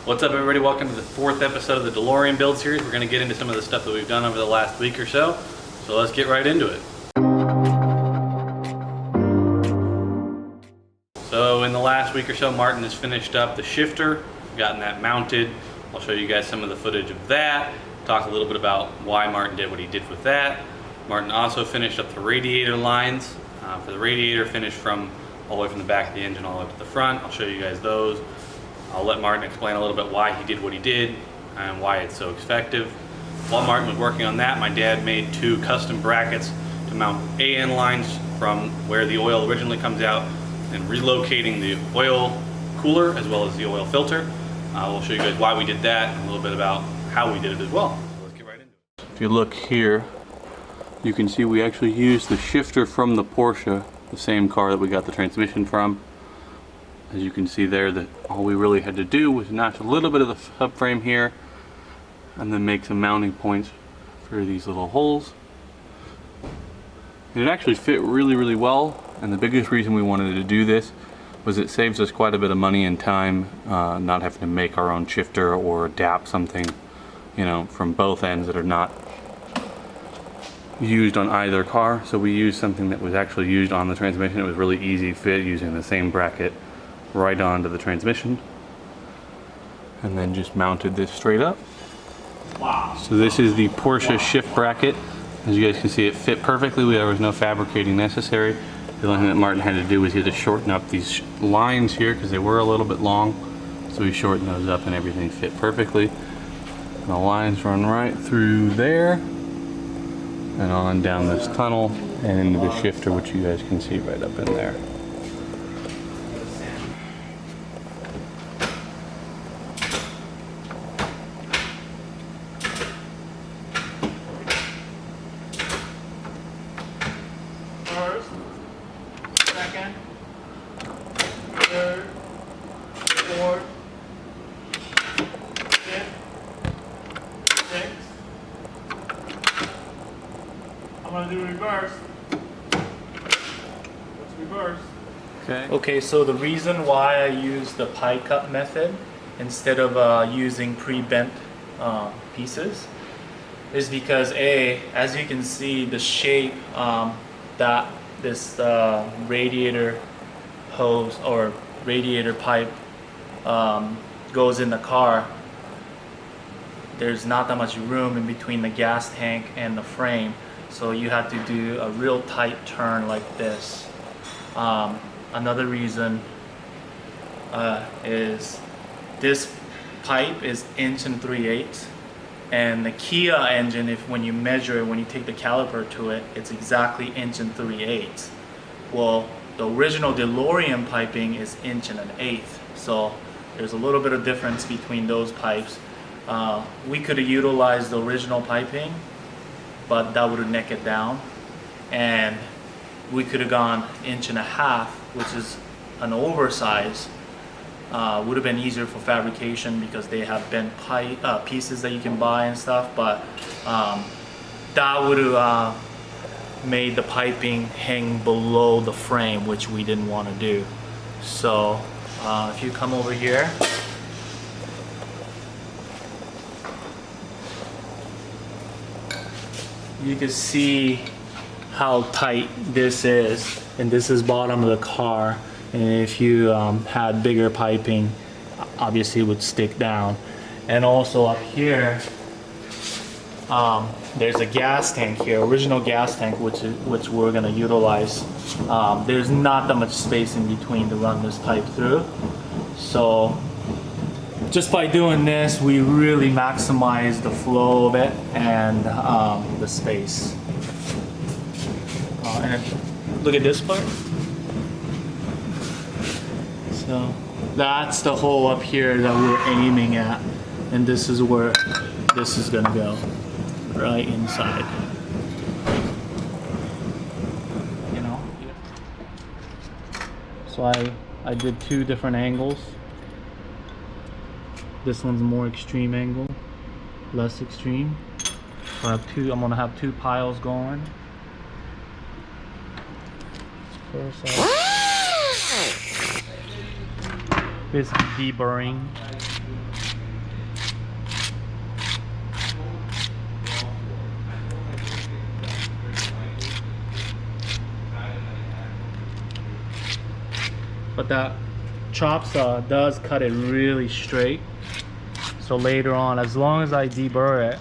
What's up, everybody? Welcome to the 4th episode of the Delorean build series. We're going to get into some of the stuff that we've done over the last week or so. So let's get right into it. So in the last week or so, Martin has finished up the shifter, gotten that mounted. I'll show you guys some of the footage of that, talk a little bit about why Martin did what he did with that. Martin also finished up the radiator lines. For the radiator, finished from all the way from the back of the engine all the way to the front. I'll show you guys those. I'll let Martin explain a little bit why he did what he did and why it's so effective. While Martin was working on that, my dad made 2 custom brackets to mount AN lines from where the oil originally comes out and relocating the oil cooler as well as the oil filter. We'll show you guys why we did that and a little bit about how we did it as well. So let's get right into it. If you look here, you can see we actually used the shifter from the Porsche, the same car that we got the transmission from. As you can see there, that all we really had to do was notch a little bit of the subframe here and then make some mounting points for these little holes. And it actually fit really well, and the biggest reason we wanted to do this was it saves us quite a bit of money and time, not having to make our own shifter or adapt something, you know, from both ends that are not used on either car. So we used something that was actually used on the transmission. It was really easy to fit using the same bracket right onto the transmission, and then just mounted this straight up. Wow. So this is the Porsche shift bracket. As you guys can see, it fit perfectly. There was no fabricating necessary. The only thing that Martin had to do was he had to shorten up these lines here because they were a little bit long. So he shortened those up and everything fit perfectly. And the lines run right through there and on down this tunnel and into the shifter, which you guys can see right up in there. First, second, third, fourth, fifth, sixth. I'm gonna do reverse. Let's reverse. Okay, so the reason why I use the pie cut method instead of using pre-bent pieces is because as you can see, the shape that this radiator hose or radiator pipe goes in the car, there's not that much room in between the gas tank and the frame, so you have to do a real tight turn like this. Another reason is this pipe is 1 3/8, and the Kia engine, when you measure it, when you take the caliper to it, it's exactly 1 3/8. Well, the original Delorean piping is 1 1/8, so there's a little bit of difference between those pipes. We could have utilized the original piping, but that would have necked it down, and we could have gone 1 1/2, which is an oversize. Would have been easier for fabrication because they have bent pieces that you can buy and stuff, but that would have made the piping hang below the frame, which we didn't want to do. So if you come over here, you can see how tight this is, and this is bottom of the car, and if you had bigger piping, obviously it would stick down. And also up here, there's a gas tank here, original gas tank, which we're going to utilize. There's not that much space in between to run this pipe through, so just by doing this, we really maximize the flow of it and the space. And look at this part. So that's the hole up here that we're aiming at, and this is where this is gonna go, right inside. You know. So I did 2 different angles. This one's a more extreme angle, less extreme. So I'm gonna have 2 piles going. First basically deburring. But that chop saw does cut it really straight. So later on, as long as I deburr it,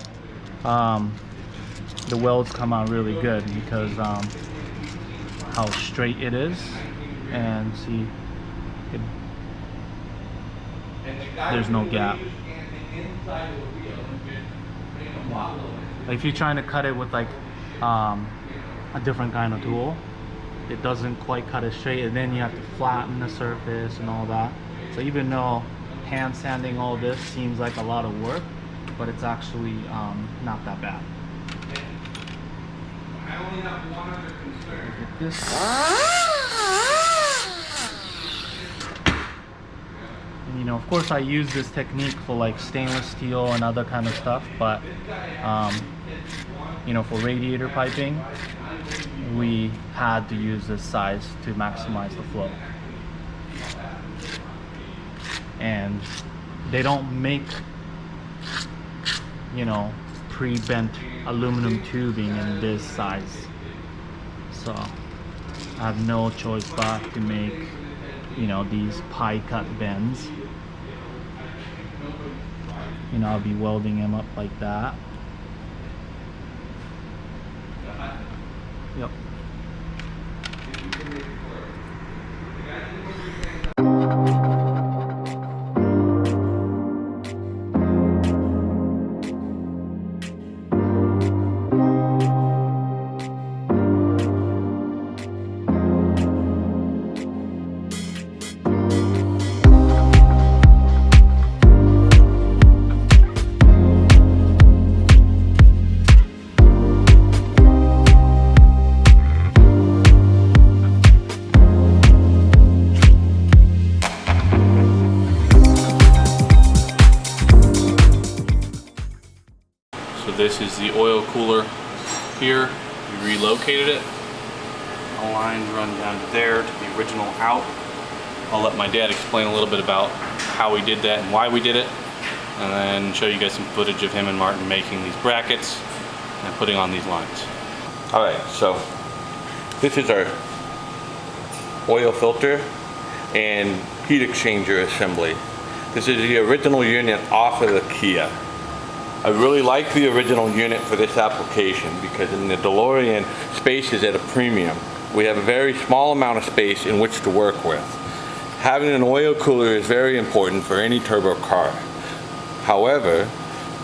the welds come out really good because how straight it is. And see, there's no gap. If you're trying to cut it with like a different kind of tool, it doesn't quite cut it straight, and then you have to flatten the surface and all that. So even though hand sanding all this seems like a lot of work, but it's actually not that bad. I only have one other concern. This. And, you know, of course I use this technique for like stainless steel and other kind of stuff, but you know, for radiator piping, we had to use this size to maximize the flow. And they don't make, you know, pre-bent aluminum tubing in this size. So I have no choice but to make, you know, these pie cut bends. You know, I'll be welding them up like that. Yep. This is the oil cooler here. We relocated it. The lines run down to there to the original out. I'll let my dad explain a little bit about how we did that and why we did it, and then show you guys some footage of him and Martin making these brackets and putting on these lines. All right, so this is our oil filter and heat exchanger assembly. This is the original unit off of the Kia. I really like the original unit for this application because in the DeLorean, space is at a premium. We have a very small amount of space in which to work with. Having an oil cooler is very important for any turbo car. However,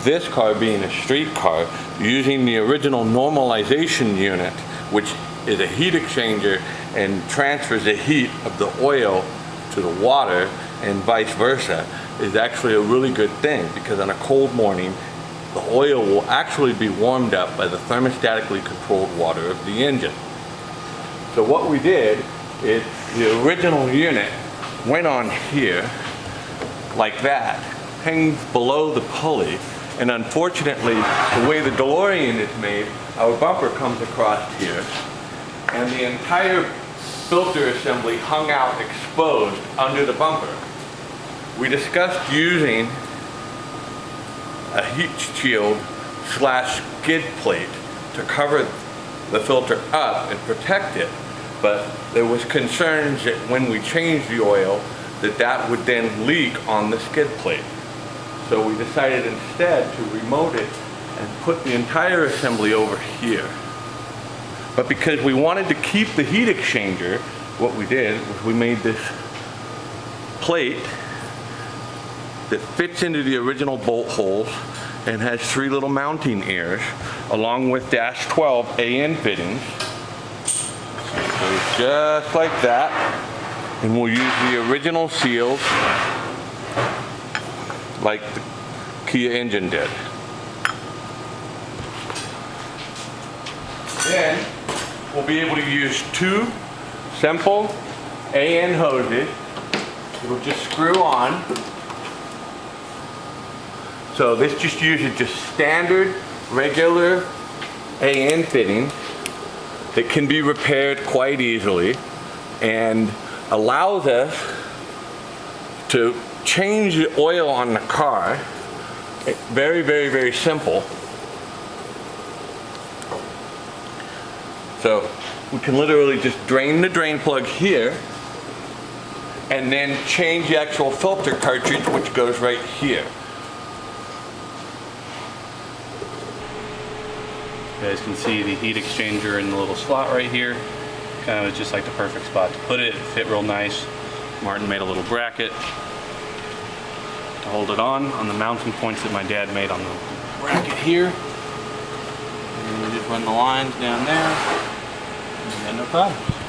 this car being a street car, using the original normalization unit, which is a heat exchanger and transfers the heat of the oil to the water and vice versa, is actually a really good thing because on a cold morning, the oil will actually be warmed up by the thermostatically controlled water of the engine. So what we did is the original unit went on here like that, hangs below the pulley, and unfortunately the way the DeLorean is made, our bumper comes across here and the entire filter assembly hung out exposed under the bumper. We discussed using a heat shield slash skid plate to cover the filter up and protect it, but there was concerns that when we changed the oil that would then leak on the skid plate. So we decided instead to remote it and put the entire assembly over here. But because we wanted to keep the heat exchanger, what we did was we made this plate that fits into the original bolt holes and has 3 little mounting ears along with dash 12 AN fittings. So just like that, and we'll use the original seals like the Kia engine did. Then we'll be able to use 2 simple AN hoses. It'll just screw on. So this just uses just standard, regular AN fittings that can be repaired quite easily and allows us to change the oil on the car, very, very, very simple. So we can literally just drain the drain plug here and then change the actual filter cartridge, which goes right here. You guys can see the heat exchanger in the little slot right here. Kind of just like the perfect spot to put it. It fit real nice. Martin made a little bracket to hold it on the mounting points that my dad made on the bracket here. And we just run the lines down there. And no problem.